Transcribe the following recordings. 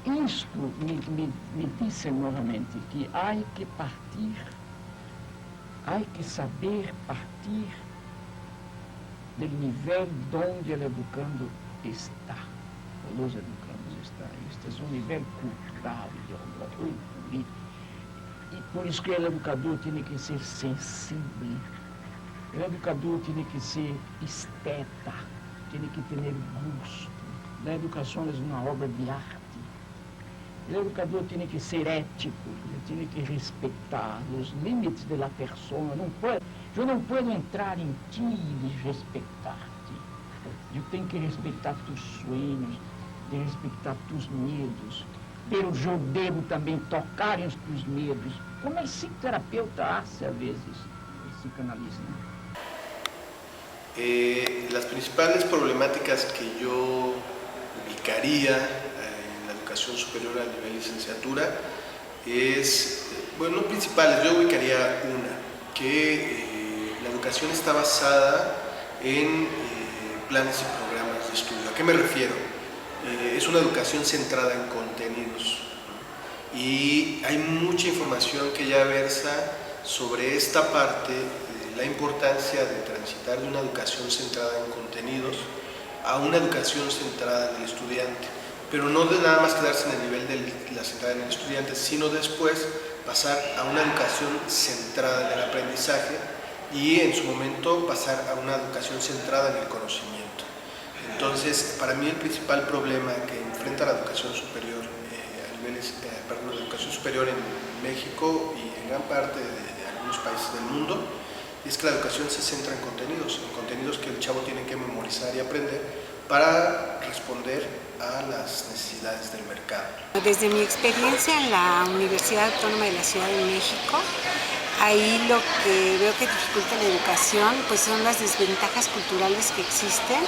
isto me disse novamente que há que partir, há que saber partir do nível onde o educando está, ou os educandos estão. Este é um nível cultural, político, e por isso que o educador tem que ser sensível, o educador tem que ser esteta, tem que ter gosto. A educação é uma obra de arte. O educador tem que ser ético, ele tem que respeitar os limites da pessoa. Eu não posso entrar em ti e respeitar-te. Eu tenho que respeitar tus sonhos, respeitar tus medos. Mas eu devo também tocar em tus medos, como o psicoterapeuta hace a vezes, o psicanalista. Las principales problemáticas que yo ubicaría en la educación superior a nivel licenciatura es, bueno, no principales, yo ubicaría una, que la educación está basada en planes y programas de estudio. ¿A qué me refiero? Es una educación centrada en contenidos, ¿no? Y hay mucha información que ya versa sobre esta parte, la importancia de transitar de una educación centrada en contenidos a una educación centrada en el estudiante, pero no de nada más quedarse en el nivel de la centrada en el estudiante, sino después pasar a una educación centrada en el aprendizaje y en su momento pasar a una educación centrada en el conocimiento. Entonces, para mí el principal problema que enfrenta la educación superior la educación superior en México y en gran parte de algunos países del mundo, es que la educación se centra en contenidos que el chavo tiene que memorizar y aprender para responder a las necesidades del mercado. Desde mi experiencia en la Universidad Autónoma de la Ciudad de México, ahí lo que veo que dificulta la educación pues son las desventajas culturales que existen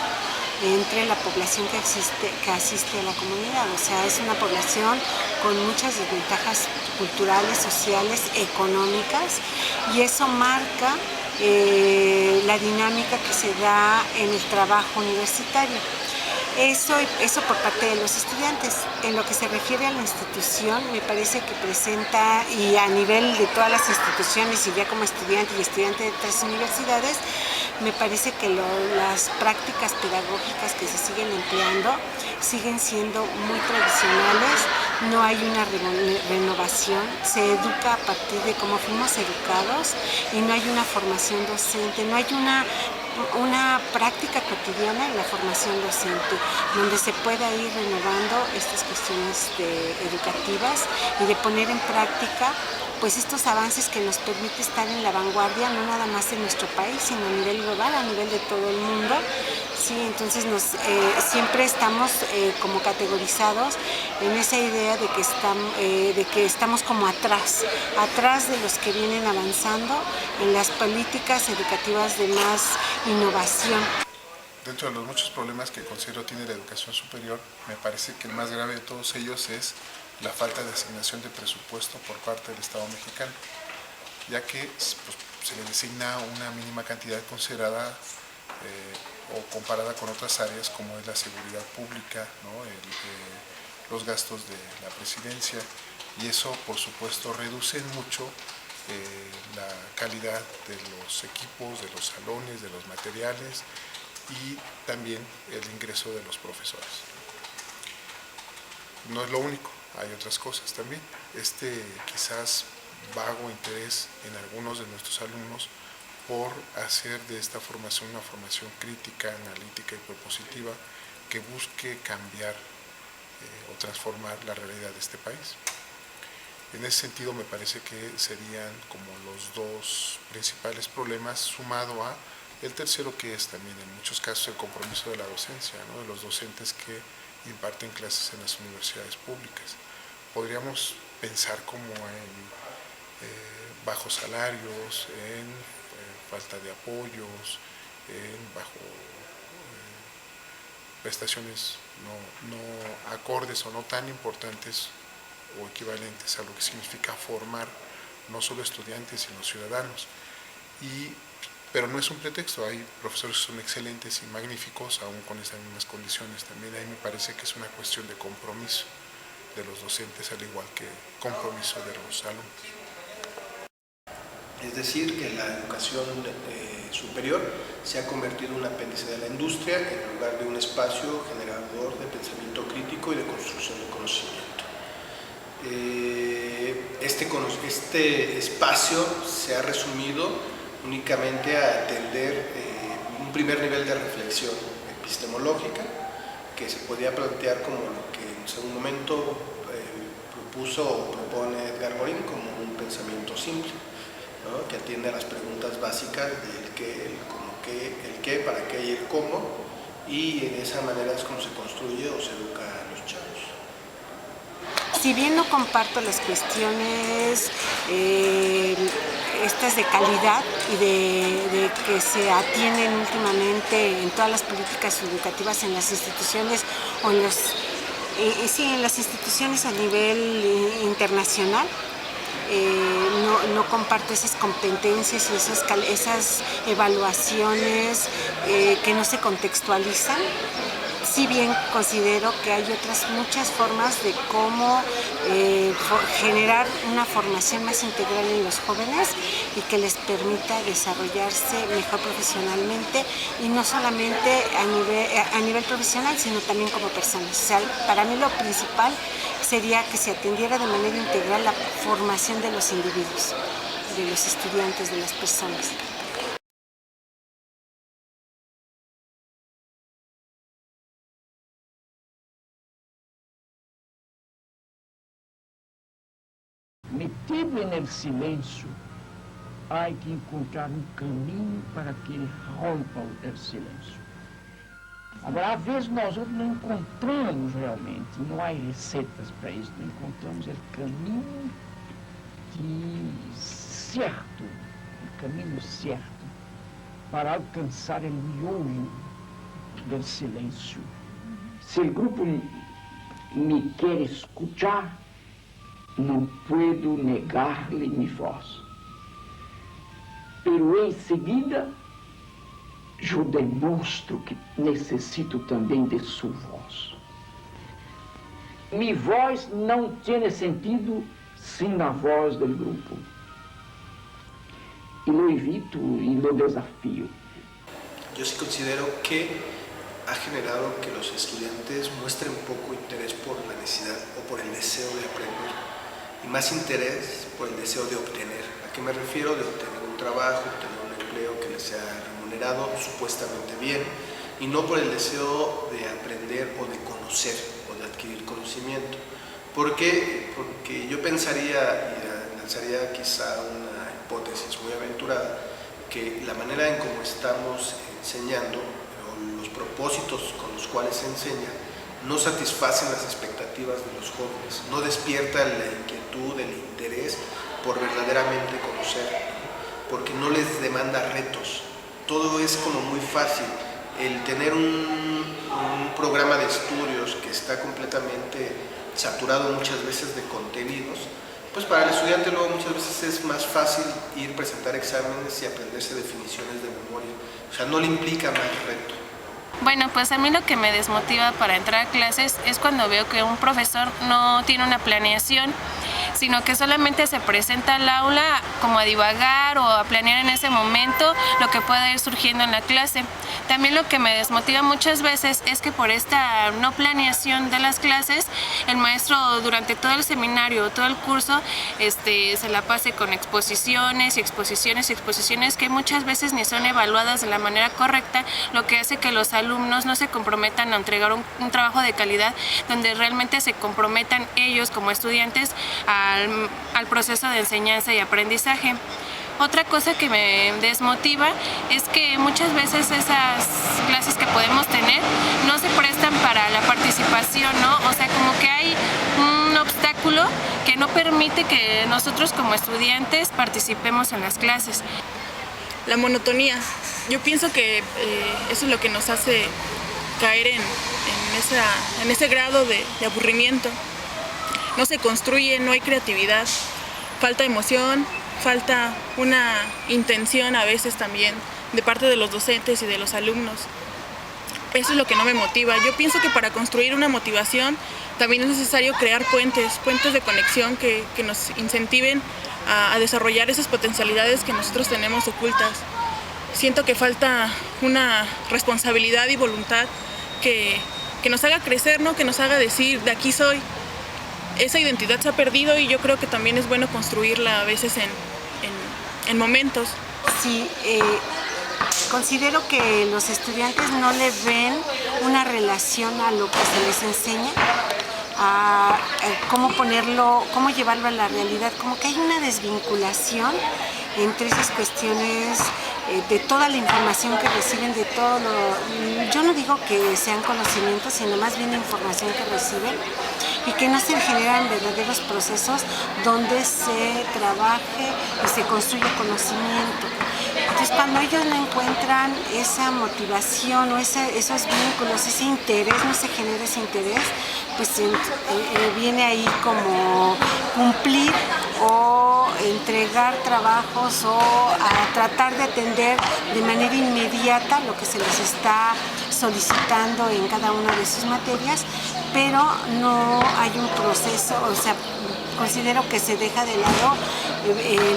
entre la población que asiste a la comunidad. O sea, es una población con muchas desventajas culturales, sociales, económicas, y eso marca la dinámica que se da en el trabajo universitario. Eso por parte de los estudiantes. En lo que se refiere a la institución, me parece que presenta, y a nivel de todas las instituciones, y ya como estudiante y estudiante de otras universidades, me parece que las prácticas pedagógicas que se siguen empleando siguen siendo muy tradicionales, no hay una renovación, se educa a partir de cómo fuimos educados y no hay una formación docente, no hay una práctica cotidiana en la formación docente, donde se pueda ir renovando estas cuestiones educativas y de poner en práctica pues estos avances que nos permite estar en la vanguardia, no nada más en nuestro país, sino a nivel global, a nivel de todo el mundo. Sí, entonces siempre estamos como categorizados en esa idea de que estamos como atrás de los que vienen avanzando en las políticas educativas de más innovación. Dentro de los muchos problemas que considero tiene la educación superior, me parece que el más grave de todos ellos es la falta de asignación de presupuesto por parte del Estado mexicano, ya que pues, se le designa una mínima cantidad considerada o comparada con otras áreas como es la seguridad pública, ¿no? Los gastos de la presidencia, y eso por supuesto reduce mucho la calidad de los equipos, de los salones, de los materiales y también el ingreso de los profesores. No es lo único, hay otras cosas también. Quizás vago interés en algunos de nuestros alumnos por hacer de esta formación una formación crítica, analítica y propositiva que busque cambiar o transformar la realidad de este país. En ese sentido me parece que serían como los dos principales problemas, sumado a el tercero, que es también en muchos casos el compromiso de la docencia, ¿no? De los docentes que imparten clases en las universidades públicas. Podríamos pensar como en bajos salarios, en falta de apoyos, bajo prestaciones no acordes o no tan importantes o equivalentes a lo que significa formar no solo estudiantes sino ciudadanos. Pero no es un pretexto, hay profesores que son excelentes y magníficos aún con esas mismas condiciones. También ahí me parece que es una cuestión de compromiso de los docentes, al igual que compromiso de los alumnos. Es decir, que la educación superior se ha convertido en un apéndice de la industria en lugar de un espacio generador de pensamiento crítico y de construcción de conocimiento. Este espacio se ha resumido únicamente a atender un primer nivel de reflexión epistemológica que se podía plantear como lo que en algún momento propuso o propone Edgar Morin como un pensamiento simple, ¿no? Que atiende a las preguntas básicas del qué, el cómo, el qué, para qué y el cómo, y de esa manera es como se construye o se educa a los chavos. Si bien no comparto las cuestiones estas de calidad y de que se atienden últimamente en todas las políticas educativas en las instituciones o en en las instituciones a nivel internacional, no comparto esas competencias y esas evaluaciones que no se contextualizan. Si bien considero que hay muchas formas de cómo generar una formación más integral en los jóvenes y que les permita desarrollarse mejor profesionalmente, y no solamente a nivel profesional, sino también como personas. O sea, para mí lo principal sería que se atendiera de manera integral la formación de los individuos, de los estudiantes, de las personas. Metido en el silencio, hay que encontrar un caminho para que ele rompa o silêncio. Agora, às vezes nós não encontramos realmente, não há receitas para isso, não encontramos o caminho certo, o caminho certo para alcançar o miolo do silêncio. Se o grupo me quer escutar, não puedo negar-lhe minha voz. Pero em seguida, eu demonstro que necessito também de sua voz. Minha voz não tem sentido sem a voz do grupo. E lo evito e lo desafio. Yo sí considero que ha generado que los estudiantes muestren poco interés por la necesidad o por el deseo de aprender, y más interés por el deseo de obtener. ¿A qué me refiero? De obtener un trabajo, obtener un empleo que les sea remunerado supuestamente bien, y no por el deseo de aprender o de conocer o de adquirir conocimiento. ¿Por qué? Porque yo pensaría, y lanzaría quizá una hipótesis muy aventurada, que la manera en cómo estamos enseñando, o los propósitos con los cuales se enseña, no satisfacen las expectativas de los jóvenes, no despiertan la inquietud, el interés por verdaderamente conocer, porque no les demanda retos. Todo es como muy fácil. El tener un programa de estudios que está completamente saturado muchas veces de contenidos, pues para el estudiante luego muchas veces es más fácil ir a presentar exámenes y aprenderse definiciones de memoria. O sea, no le implica más reto. Bueno, pues a mí lo que me desmotiva para entrar a clases es cuando veo que un profesor no tiene una planeación, sino que solamente se presenta al aula como a divagar o a planear en ese momento lo que pueda ir surgiendo en la clase. También lo que me desmotiva muchas veces es que por esta no planeación de las clases, el maestro durante todo el seminario, todo el curso, se la pase con exposiciones y exposiciones y exposiciones que muchas veces ni son evaluadas de la manera correcta, lo que hace que los alumnos no se comprometan a entregar un trabajo de calidad donde realmente se comprometan ellos como estudiantes al proceso de enseñanza y aprendizaje. Otra cosa que me desmotiva es que muchas veces esas clases que podemos tener no se prestan para la participación, ¿no? O sea, como que hay un obstáculo que no permite que nosotros como estudiantes participemos en las clases. La monotonía. Yo pienso que eso es lo que nos hace caer en ese grado de aburrimiento. No se construye, no hay creatividad, falta emoción, falta una intención a veces también de parte de los docentes y de los alumnos. eso es lo que no me motiva. Yo pienso que para construir una motivación también es necesario crear puentes de conexión que nos incentiven a desarrollar esas potencialidades que nosotros tenemos ocultas. Siento que falta una responsabilidad y voluntad que nos haga crecer, ¿no? Que nos haga decir, de aquí soy. Esa identidad se ha perdido y yo creo que también es bueno construirla a veces en momentos. Sí, considero que los estudiantes no le ven una relación a lo que se les enseña, a cómo llevarlo a la realidad, como que hay una desvinculación entre esas cuestiones de toda la información que reciben, yo no digo que sean conocimientos, sino más bien información que reciben, y que no se generan verdaderos procesos donde se trabaje y se construye conocimiento. Entonces, cuando ellos no encuentran esa motivación o esos vínculos, ese interés, no se genera ese interés, pues viene ahí como cumplir o entregar trabajos o a tratar de atender de manera inmediata lo que se les está solicitando en cada una de sus materias, pero no hay un proceso, o sea, considero que se deja de lado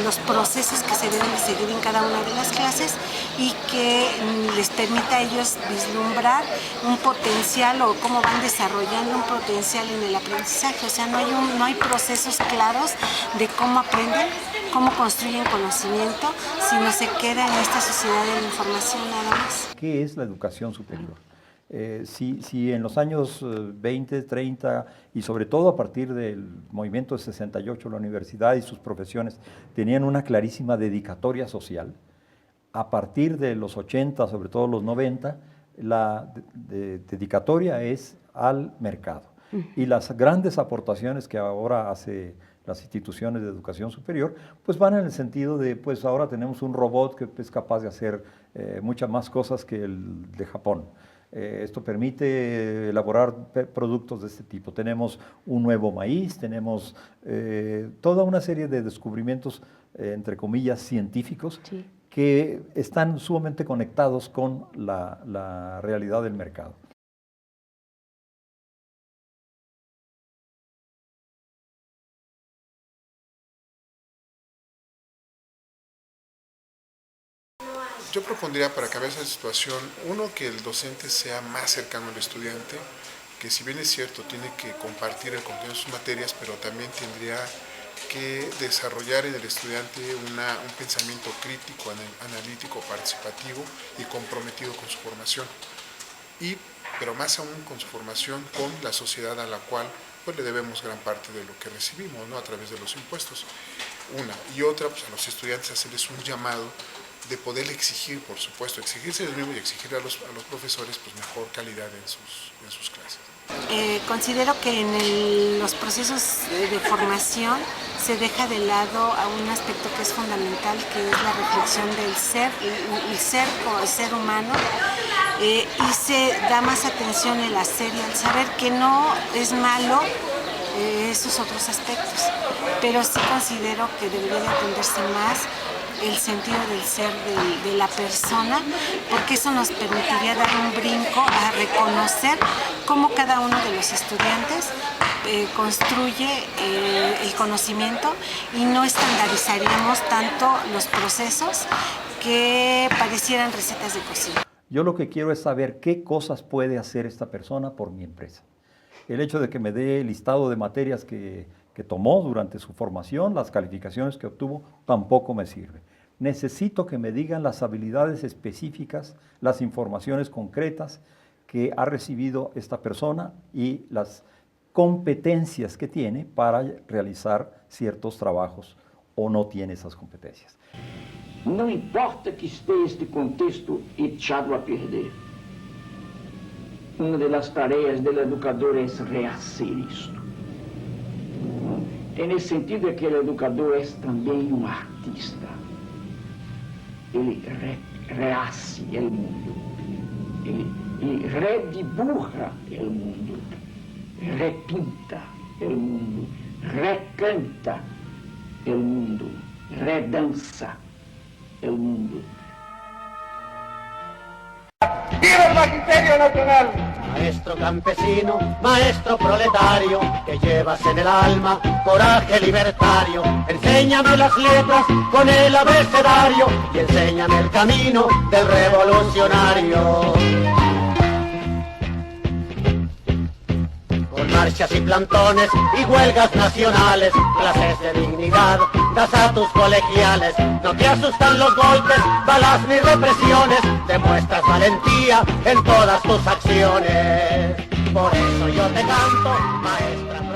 los procesos que se deben de seguir en cada una de las clases y que les permita a ellos vislumbrar un potencial o cómo van desarrollando un potencial en el aprendizaje. O sea, no hay procesos claros de cómo aprenden, cómo construyen conocimiento, sino se queda en esta sociedad de la información nada más. ¿Qué es la educación superior? Si en los años 20, 30 y sobre todo a partir del movimiento de 68 la universidad y sus profesiones tenían una clarísima dedicatoria social, a partir de los 80, sobre todo los 90, la dedicatoria es al mercado. Y las grandes aportaciones que ahora hace las instituciones de educación superior, pues van en el sentido de, pues ahora tenemos un robot que es capaz de hacer muchas más cosas que el de Japón. Esto permite elaborar productos de este tipo. Tenemos un nuevo maíz, tenemos toda una serie de descubrimientos, entre comillas, científicos, sí, que están sumamente conectados con la realidad del mercado. Yo propondría para cambiar esa situación, uno, que el docente sea más cercano al estudiante, que si bien es cierto tiene que compartir el contenido de sus materias, pero también tendría que desarrollar en el estudiante un pensamiento crítico, analítico, participativo y comprometido con su formación. Pero más aún con su formación con la sociedad a la cual pues, le debemos gran parte de lo que recibimos, ¿no? A través de los impuestos. Una. Y otra, pues a los estudiantes hacerles un llamado de poder exigir, por supuesto, exigirse ellos mismos y exigir a los profesores pues, mejor calidad en sus clases. Considero que en los procesos de formación se deja de lado a un aspecto que es fundamental, que es la reflexión del ser, el ser humano, y se da más atención en el hacer y al saber que no es malo esos otros aspectos, pero sí considero que debería de atenderse más el sentido del ser de la persona, porque eso nos permitiría dar un brinco a reconocer cómo cada uno de los estudiantes construye el conocimiento y no estandarizaríamos tanto los procesos que parecieran recetas de cocina. Yo lo que quiero es saber qué cosas puede hacer esta persona por mi empresa. El hecho de que me dé el listado de materias que tomó durante su formación, las calificaciones que obtuvo, tampoco me sirve. Necesito que me digan las habilidades específicas, las informaciones concretas que ha recibido esta persona y las competencias que tiene para realizar ciertos trabajos o no tiene esas competencias. Não importa que esté este contexto echado a perder. Uma das tarefas do educador é rehacer isto. Nesse sentido é que o educador é também um artista. Ele rehace o mundo. Ele redibuja o mundo. Repinta o mundo. Recanta o mundo. Redança o mundo. magisterio nacional. Maestro campesino, maestro proletario, que llevas en el alma coraje libertario. Enséñame las letras con el abecedario y enséñame el camino del revolucionario. Con marchas y plantones y huelgas nacionales, clases de dignidad das a tus colegiales. No te asustan los golpes, balas ni represiones, demuestras valentía en todas tus acciones. Por eso yo te canto, maestra.